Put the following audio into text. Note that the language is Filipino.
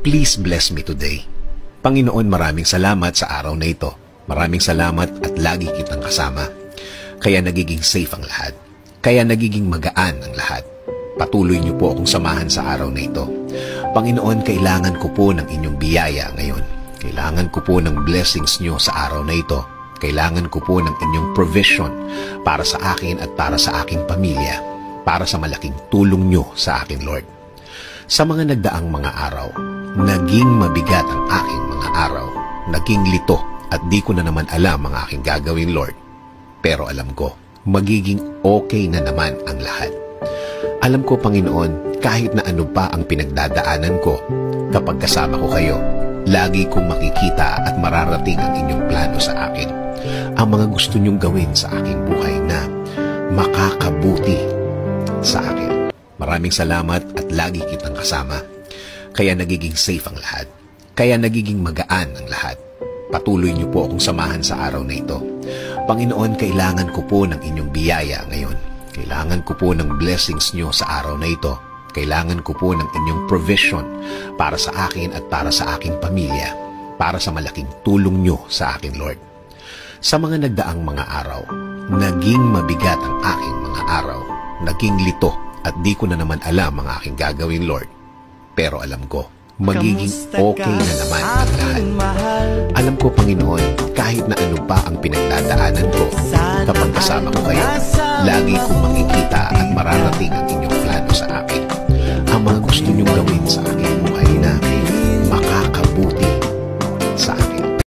please bless me today. Panginoon, maraming salamat sa araw na ito. Maraming salamat at lagi kitang kasama. Kaya nagiging safe ang lahat. Kaya nagiging magaan ang lahat. Patuloy niyo po akong samahan sa araw na ito. Panginoon, kailangan ko po ng inyong biyaya ngayon. Kailangan ko po ng blessings niyo sa araw na ito. Kailangan ko po ng inyong provision para sa akin at para sa aking pamilya. Para sa malaking tulong niyo sa akin, Lord. Sa mga nagdaang mga araw, naging mabigat ang aking mga araw. Naging lito at di ko na naman alam ang aking gagawin, Lord. Pero alam ko, magiging okay na naman ang lahat. Alam ko, Panginoon, kahit na ano pa ang pinagdadaanan ko, kapag kasama ko kayo, lagi kong makikita at mararating ang inyong plano sa akin. Ang mga gusto niyong gawin sa aking buhay na makakabuti sa akin. Maraming salamat at lagi kitang kasama. Kaya nagiging safe ang lahat. Kaya nagiging magaan ang lahat. Patuloy niyo po akong samahan sa araw na ito. Panginoon, kailangan ko po ng inyong biyaya ngayon. Kailangan ko po ng blessings niyo sa araw na ito. Kailangan ko po ng inyong provision para sa akin at para sa aking pamilya. Para sa malaking tulong niyo sa akin, Lord. Sa mga nagdaang mga araw, naging mabigat ang aking mga araw. Naging lito at di ko na naman alam ang aking gagawin, Lord. Pero alam ko, magiging okay na naman ang lahat. Alam ko, Panginoon, kahit na ano pa ang pinagdadaanan ko, kapag kasama ko kayo, lagi kong makikita at mararating ang inyong plano sa akin.